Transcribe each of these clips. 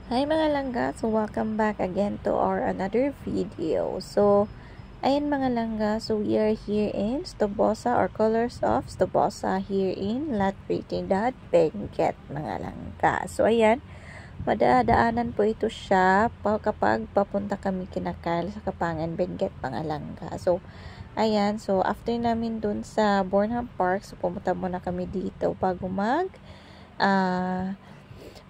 Hi mga langga, so welcome back again to our another video. So ayan mga langga, so we are here in Stobosa or Colors of Stobosa here in La Trinidad, Benguet mga langga. So ayan, madadaanan po ito siya kapag papunta kami kina Kyle sa Kapangan, Benguet mga langga. So ayan, so after namin dun sa Bornham Park, so pumunta muna kami dito bago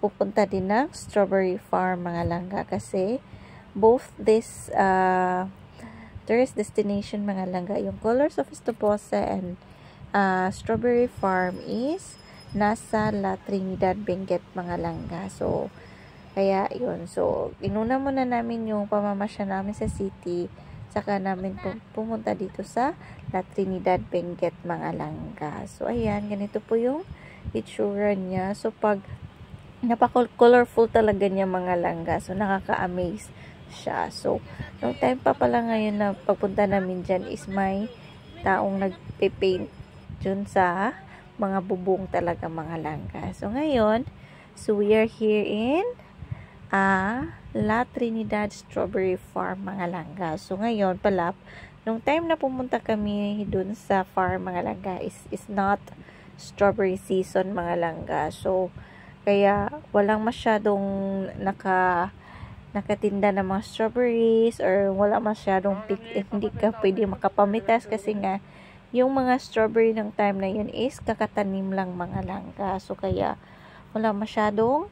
pupunta din ng Strawberry Farm mga langga, kasi both this tourist destination mga langga, yung Colors of Stobosa and Strawberry Farm is nasa La Trinidad, Benguet mga langga. So kaya yun, so inuna muna namin yung pamamasya namin sa city, saka namin pumunta dito sa La Trinidad, Benguet mga langga. So ayan, ganito po yung itsura niya. So pag napaka-colorful talaga niya mga langga. So, nakaka-amaze siya. So, nung time pa pala ngayon na pagpunta namin dyan is may taong nagpe-paint dun sa mga bubong talaga mga langga. So, ngayon, so we are here in La Trinidad Strawberry Farm mga langga. So, ngayon pala, nung time na pumunta kami dun sa farm mga langga is not strawberry season mga langga. So, kaya walang masyadong nakatinda ng mga strawberries, or wala masyadong hindi ka pwede makapamitas kasi nga yung mga strawberry ng time na yun is kakatanim lang mga langga. So kaya wala masyadong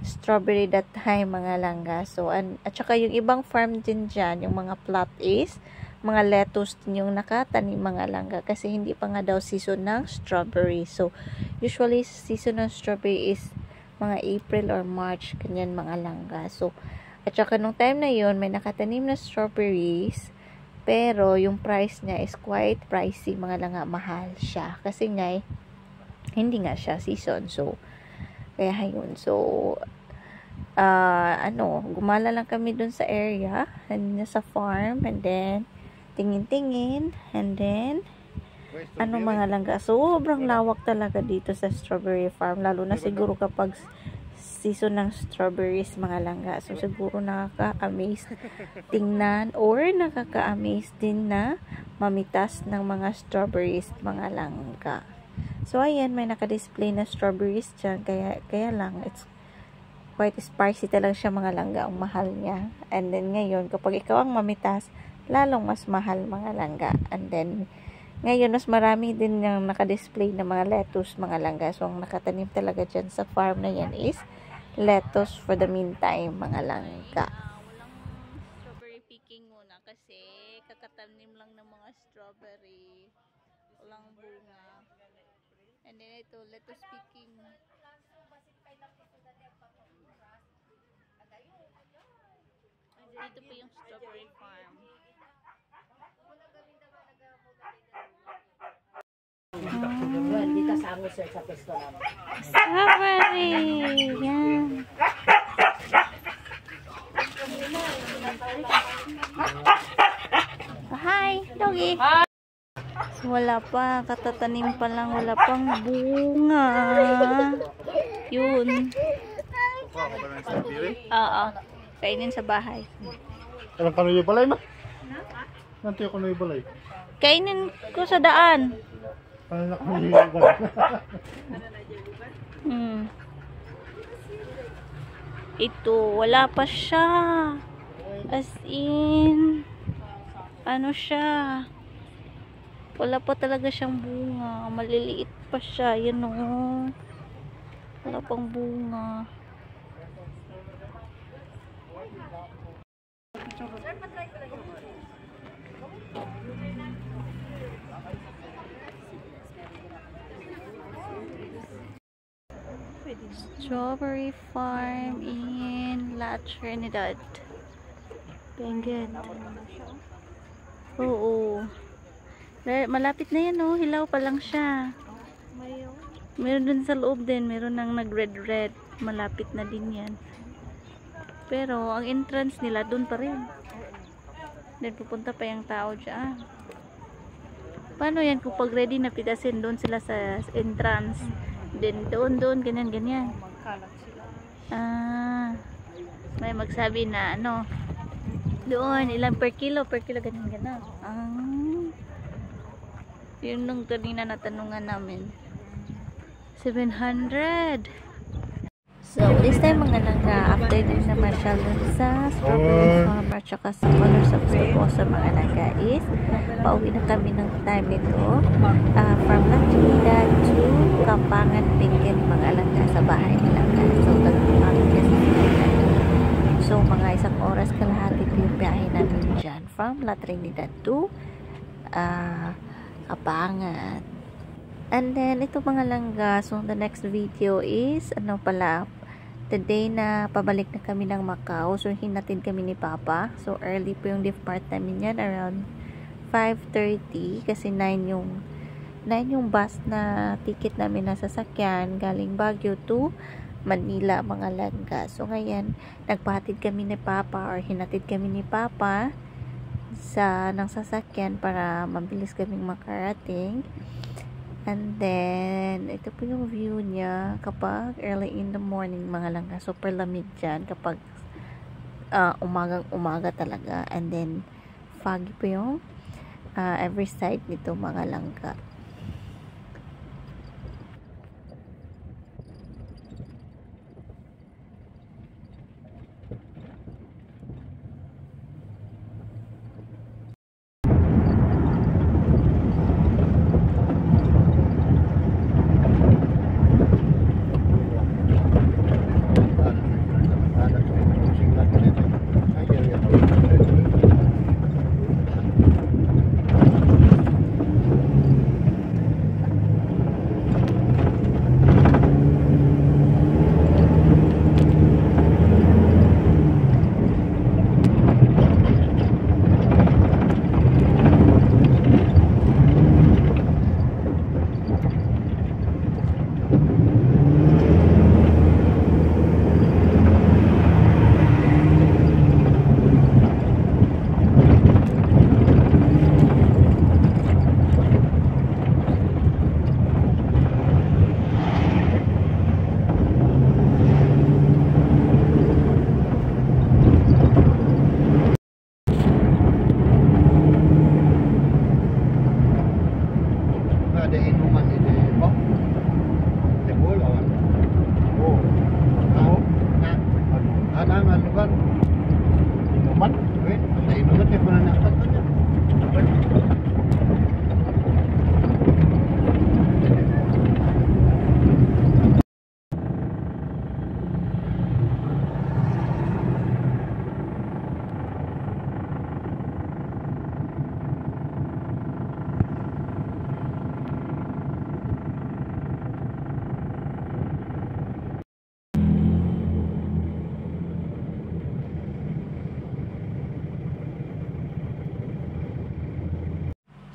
strawberry that time mga langga. So at saka yung ibang farm din dyan, yung mga plot is mga lettuce din yung nakatanim mga langga, kasi hindi pa nga daw season ng strawberry. So usually season ng strawberry is mga April or March, ganyan mga langga. So at saka nung time na yun may nakatanim na strawberries, pero yung price niya is quite pricey mga langga, mahal siya kasi nga hindi nga siya season. So kaya yun, so gumala lang kami dun sa area and sa farm, and then tingin-tingin, and then mga langga, sobrang lawak talaga dito sa strawberry farm, lalo na siguro kapag season ng strawberries mga langga. So siguro nakaka-amaze tingnan, or nakaka-amaze din na mamitas ng mga strawberries mga langga. So ayan, may naka-display na strawberries dyan, kaya lang it's quite spicy talaga siya mga langga, ang mahal niya. And then ngayon, kapag ikaw ang mamitas, lalong mas mahal mga langga. And then ngayon, mas marami din yung naka-display na mga lettuce mga langga. So ang nakatanim talaga dyan sa farm na yan is lettuce for the meantime mga langga. Walang strawberry picking muna kasi kakatanim lang ng mga strawberry, walang bunga. And then ito, lettuce picking. Dito po yung strawberry farm. Hindi kasama sir sa pwesto namin. Strawberry! Yan. Hi, doggy! So, wala pa. Katatanim pa lang. Wala pang bunga. Yun. Oo. Kainin sa bahay. Anong kanoy balay ma? Nanti ako kanoy balay. Kainin ko sa daan. Ano kanoy balay? Ito, wala pa siya. As in, ano siya? Wala pa talaga siyang bunga. Maliliit pa siya. Yan o. Wala pang bunga. Strawberry Farm in La Trinidad, Benguet. Oo. Malapit na yan, oh. Hilaw pa lang siya. Meron dun sa loob din. Meron nang nag-red. Malapit na din yan. Pero ang entrance nila dun pa rin. Then pupunta pa yung tao dyan. Paano yan kung pag ready na pitasin, doon sila sa entrance? Then doon, ganyan. Magkalat sila. Ah. may magsabi na ano, doon ilang per kilo ganun gano'n. Yun nung kanina natanungan namin. 700. So, this time mga langga, after din na masyal dun sa strawberry farm at saka sa colors of Estoposa mga langga is, pauwi na kami ng time nito from La Trinidad to Kapampangan, Benguet mga langga sa bahay ng langga. So, so, mga isang oras kalahati yung biyahe namin dyan from La Trinidad to Kapampangan. And then, ito mga langga, so the next video is, ano pala, the day na pabalik na kami ng Macau. So, hinatid kami ni Papa. So, early po yung depart namin yan, around 5:30, kasi 9 yung bus na ticket namin na sasakyan, galing Baguio to Manila, mga langga. So, ngayon, nagpahatid kami ni Papa, or hinatid kami ni Papa ng sasakyan para mabilis kaming makarating. And then, ito po yung view niya kapag early in the morning mga langga. Super lamig dyan kapag umaga talaga. And then, foggy po yung every side nito mga langga.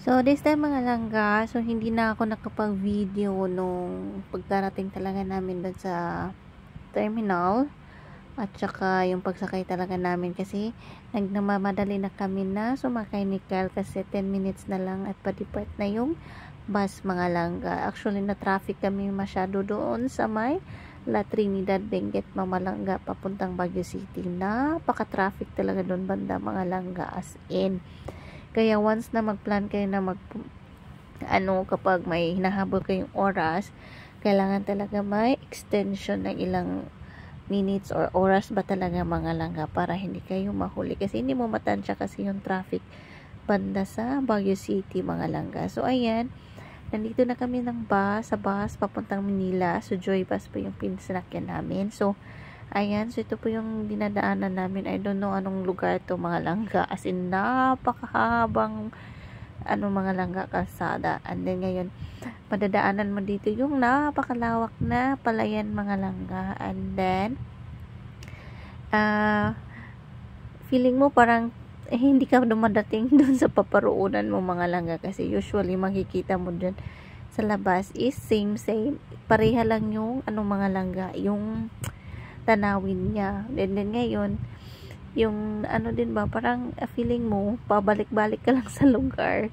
So, this time mga langga, so hindi na ako nakapag-video nung pagdarating talaga namin doon sa terminal. At saka yung pagsakay talaga namin kasi nagmamadali na kami na sumakay ni Kyle kasi 10 minutes na lang at pa-depart na yung bus mga langga. Actually, na-traffic kami masyado doon sa may La Trinidad, Benguet, Mamalanga, papuntang Baguio City. Napaka-traffic talaga doon banda mga langga, as in. Kaya once na mag-plan kayo na kapag may hinahabol kayong oras, kailangan talaga may extension ng ilang minutes or oras ba talaga mga langga para hindi kayo mahuli. Kasi hindi mo matansya kasi yung traffic banda sa Baguio City mga langga. So ayan, nandito na kami sa bus papuntang Manila. So Joy Bus po yung pinasakyan namin. So ayan, so ito po yung dinadaanan namin. I don't know anong lugar to mga langga. As in, napakahabang mga langga kalsada. And then ngayon, madadaanan mo dito yung napakalawak na palayan mga langga. And then, feeling mo parang hindi ka dumadating dun sa paparoonan mo mga langga. Kasi usually, makikita mo dun sa labas is same. Pareha lang yung mga langga. Yung tanawin niya. And then ngayon, yung din ba, parang feeling mo, pabalik-balik ka lang sa lugar.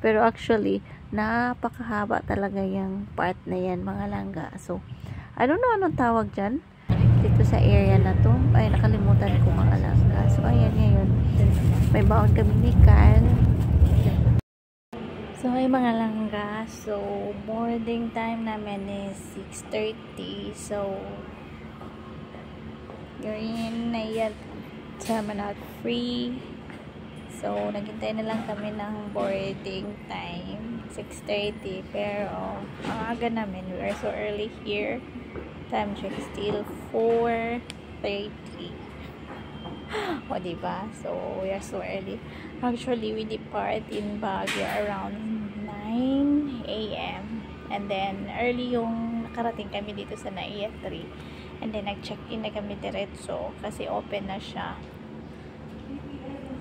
Pero actually, napakahaba talaga yung part na yan, mga langga. So, I don't know anong tawag dyan. dito sa area na to. Ay, nakalimutan ko mga langga. So, ayan ngayon. May baon kami ni Carl. So, ay mga langga. So, boarding time namin is 6:30. So, you're in Naiya Terminal Free. So, naghintay na lang kami ng boarding time. 6:30. Pero, ang aga namin. We are so early here. Time check still 4:30. O, diba? So, we are so early. Actually, we depart in Baguio around 9 a.m. And then, early yung nakarating kami dito sa Naiya 3. And then, nag-check-in na kami diretso kasi open na siya.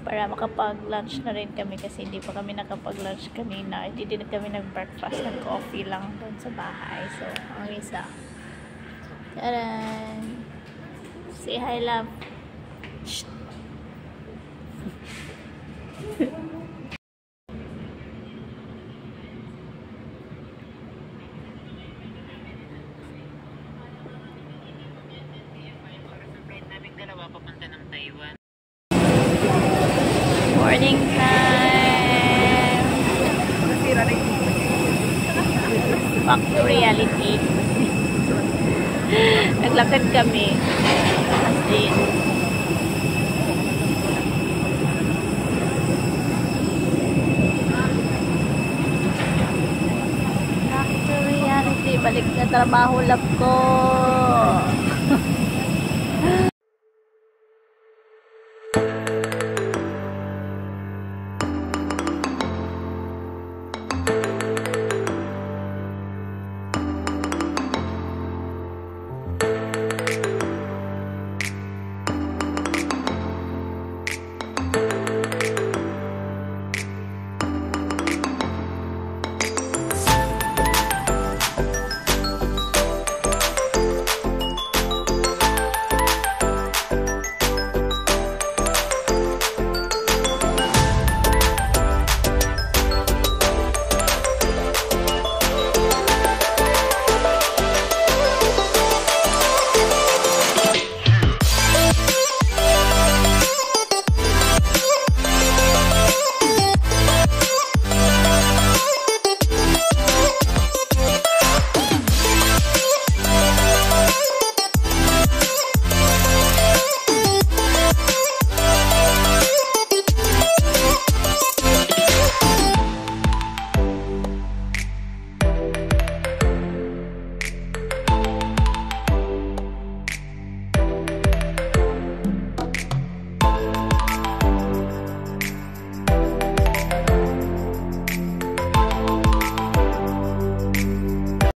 Para makapag-lunch na rin kami kasi hindi pa kami nakapag-lunch kanina. Hindi din kami nag-breakfast. Nag-coffee lang doon sa bahay. So, ang isa. Taran! Say hi, love. Shh. Morning time! Back to reality. Naglakad kami. As in. Back to reality. Balik na trabaho, love ko.